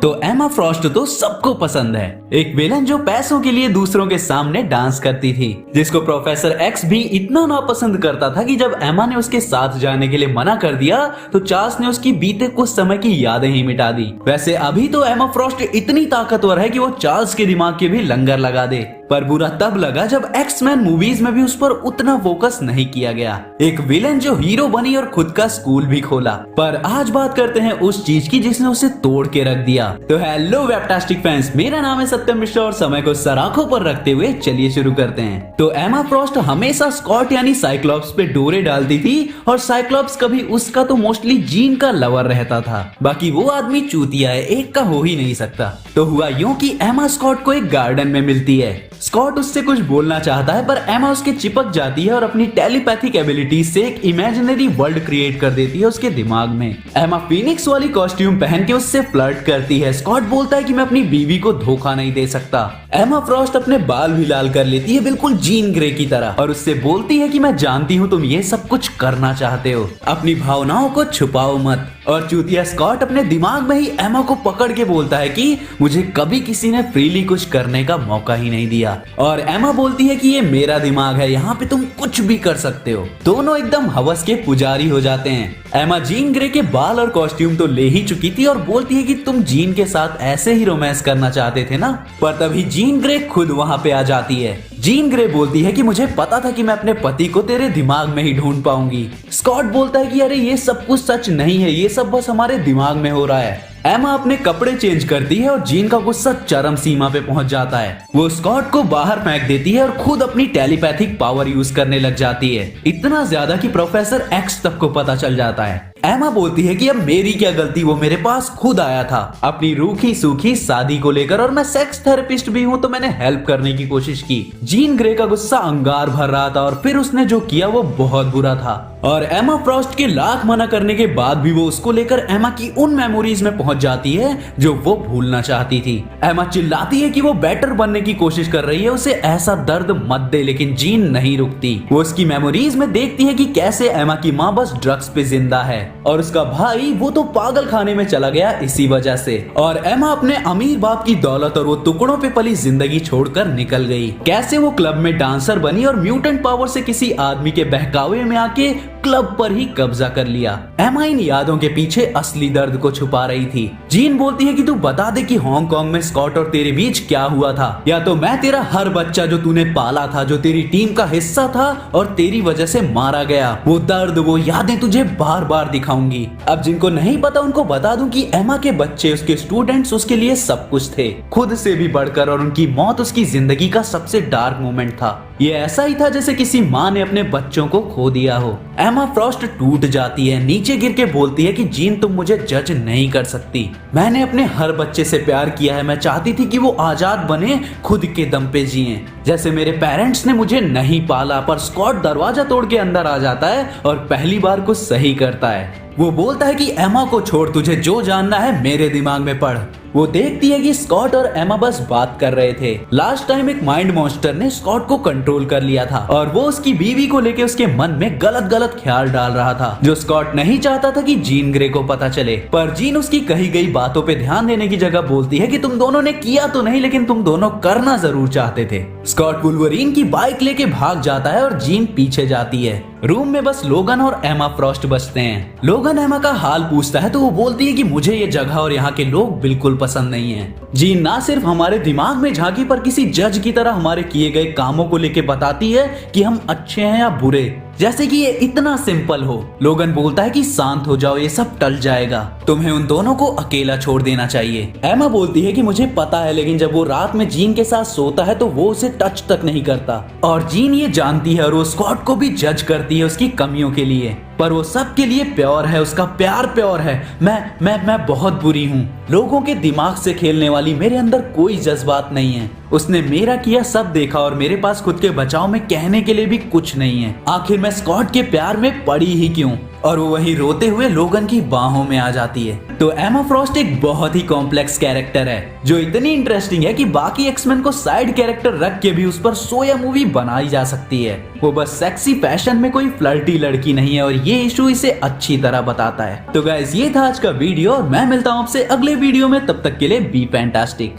तो एमा फ्रॉस्ट तो सबको पसंद है, एक विलन जो पैसों के लिए दूसरों के सामने डांस करती थी, जिसको प्रोफेसर एक्स भी इतना नापसंद करता था कि जब एमा ने उसके साथ जाने के लिए मना कर दिया तो चार्ल्स ने उसकी बीते कुछ समय की यादें ही मिटा दी। वैसे अभी तो एमा फ्रॉस्ट इतनी ताकतवर है कि वो चार्ल्स के दिमाग के भी लंगर लगा दे, पर बुरा तब लगा जब एक्स-मैन मूवीज में भी उस पर उतना फोकस नहीं किया गया। एक विलन जो हीरो बनी और खुद का स्कूल भी खोला। पर आज बात करते हैं उस चीज की जिसने उसे तोड़ के रख दिया। तो हेलो वेबटास्टिक फैंस, मेरा नाम है सत्यम मिश्रा और समय को सराखों पर रखते हुए चलिए शुरू करते हैं। तो एमा फ्रॉस्ट हमेशा स्कॉट यानी साइक्लॉप्स पे डोरे डालती थी और साइक्लॉप्स कभी उसका तो मोस्टली जीन का लवर रहता था। बाकी वो आदमी चूतिया है, एक का हो ही नहीं सकता। तो हुआ यूं कि एमा स्कॉट को एक गार्डन में मिलती है। स्कॉट उससे कुछ बोलना चाहता है पर एमा उसके चिपक जाती है और अपनी टेलीपैथिक एबिलिटी से एक इमेजिनरी वर्ल्ड क्रिएट कर देती है उसके दिमाग में। एमा फीनिक्स वाली कॉस्ट्यूम पहन के उससे फ्लर्ट करती है। स्कॉट बोलता है कि मैं अपनी बीवी को धोखा नहीं दे सकता। एमा फ्रॉस्ट अपने बाल भी लाल कर लेती है बिल्कुल जीन ग्रे की तरह और उससे बोलती है कि मैं जानती हूँ तुम ये सब कुछ करना चाहते हो, अपनी भावनाओं को छुपाओ मत। और चूतिया स्कॉट अपने दिमाग में ही एमा को पकड़ के बोलता है कि मुझे कभी किसी ने फ्रीली कुछ करने का मौका ही नहीं दिया। और एमा बोलती है कि ये मेरा दिमाग है, यहाँ पे तुम कुछ भी कर सकते हो। दोनों एकदम हवस के पुजारी हो जाते हैं। एमा जीन ग्रे के बाल और कॉस्ट्यूम तो ले ही चुकी थी और बोलती है कि तुम जीन के साथ ऐसे ही रोमांस करना चाहते थे ना। पर तभी जीन ग्रे खुद वहाँ पे आ जाती है। जीन ग्रे बोलती है कि मुझे पता था कि मैं अपने पति को तेरे दिमाग में ही ढूंढ पाऊंगी। स्कॉट बोलता है कि अरे ये सब कुछ सच नहीं है, ये सब बस हमारे दिमाग में हो रहा है। एमा अपने कपड़े चेंज करती है और जीन का गुस्सा चरम सीमा पे पहुंच जाता है। वो स्कॉट को बाहर फेंक देती है और खुद अपनी टेलीपैथिक पावर यूज करने लग जाती है, इतना ज्यादा कि प्रोफेसर एक्स तक को पता चल जाता है। एमा बोलती है कि अब मेरी क्या गलती, वो मेरे पास खुद आया था अपनी रूखी सूखी शादी को लेकर और मैं सेक्स थेरेपिस्ट भी हूँ तो मैंने हेल्प करने की कोशिश की। जीन ग्रे का गुस्सा अंगार भर रहा था और फिर उसने जो किया वो बहुत बुरा था और एमा फ्रॉस्ट के लाख मना करने के बाद भी वो उसको लेकर एमा की उन मेमोरीज में पहुंच जाती है जो वो भूलना चाहती थी। एमा चिल्लाती है कि वो बेटर बनने की कोशिश कर रही है, उसे ऐसा दर्द मत दे, लेकिन जीन नहीं रुकती। वो उसकी मेमोरीज में देखती है कि कैसे एमा की माँ बस ड्रग्स पे जिंदा है और उसका भाई वो तो पागल खाने में चला गया इसी वजह से। और एमा अपने अमीर बाप की दौलत और वो टुकड़ों पे पली जिंदगी छोड़कर निकल गई। कैसे वो क्लब में डांसर बनी और म्यूटेंट पावर से किसी आदमी के बहकावे में आके क्लब पर ही कब्जा कर लिया। एमा इन यादों के पीछे असली दर्द को छुपा रही थी। जीन बोलती है कि तू बता दे कि हांगकांग में स्कॉट और तेरे बीच क्या हुआ था, या तो मैं तेरा हर बच्चा जो तूने पाला था, जो तेरी टीम का हिस्सा था और तेरी वजह से मारा गया, वो दर्द वो यादें तुझे बार बार दिखाऊंगी। अब जिनको नहीं पता उनको बता दूं कि एमा के बच्चे, उसके स्टूडेंट्स उसके लिए सब कुछ थे, खुद से भी बढ़कर, और उनकी मौत उसकी जिंदगी का सबसे डार्क मोमेंट था। ये ऐसा ही था जैसे किसी माँ ने अपने बच्चों को खो दिया हो। एमा फ्रॉस्ट टूट जाती है, नीचे गिर के बोलती है कि जीन तुम मुझे जज नहीं कर सकती, मैंने अपने हर बच्चे से प्यार किया है, मैं चाहती थी कि वो आजाद बने, खुद के दम पे जिए, जैसे मेरे पेरेंट्स ने मुझे नहीं पाला। पर स्कॉट दरवाजा तोड़ के अंदर आ जाता है और पहली बार कुछ सही करता है। वो बोलता है कि एमा को छोड़, तुझे जो जानना है मेरे दिमाग में पढ़। वो देखती है कि स्कॉट और एमा बस बात कर रहे थे। लास्ट टाइम एक माइंड मॉन्स्टर ने स्कॉट को कंट्रोल कर लिया था और वो उसकी बीवी को लेके उसके मन में गलत गलत ख्याल डाल रहा था, जो स्कॉट नहीं चाहता था कि जीन ग्रे को पता चले। पर जीन उसकी कही गई बातों पे ध्यान देने की जगह बोलती है कि तुम दोनों ने किया तो नहीं, लेकिन तुम दोनों करना जरूर चाहते थे। स्कॉट वुल्वरीन की बाइक लेके भाग जाता है और जीन पीछे जाती है। रूम में बस लोगन और एमा फ्रॉस्ट बचते हैं। लोगन एमा का हाल पूछता है तो वो बोलती है कि मुझे ये जगह और यहाँ के लोग बिल्कुल पसंद नहीं है। जीन ना सिर्फ हमारे दिमाग में झांकी पर किसी जज की तरह हमारे किए गए कामों को लेके बताती है कि हम अच्छे हैं या बुरे, जैसे कि ये इतना सिंपल हो। लोगन बोलता है कि शांत हो जाओ, ये सब टल जाएगा, तुम्हें उन दोनों को अकेला छोड़ देना चाहिए। एमा बोलती है कि मुझे पता है, लेकिन जब वो रात में जीन के साथ सोता है तो वो उसे टच तक नहीं करता और जीन ये जानती है और वो स्कॉट को भी जज करती है उसकी कमियों के लिए, पर वो सबके लिए प्योर है, उसका प्यार प्योर है। मैं बहुत बुरी हूँ, लोगों के दिमाग से खेलने वाली, मेरे अंदर कोई जज्बात नहीं है। उसने मेरा किया सब देखा और मेरे पास खुद के बचाव में कहने के लिए भी कुछ नहीं है। आखिर मैं स्कॉट के प्यार में पड़ी ही क्यों? और वो वहीं रोते हुए लोगन की बाहों में आ जाती है। तो एमा फ्रॉस्ट एक बहुत ही कॉम्प्लेक्स कैरेक्टर है जो इतनी इंटरेस्टिंग है कि बाकी एक्समैन को साइड कैरेक्टर रख के भी उस पर शो या मूवी बनाई जा सकती है। वो बस सेक्सी फैशन में कोई फ्लर्टी लड़की नहीं है और ये इशू इसे अच्छी तरह बताता है। तो गाइस ये था आज का वीडियो और मैं मिलता हूँ आपसे अगले वीडियो में, तब तक के लिए बी फैंटास्टिक।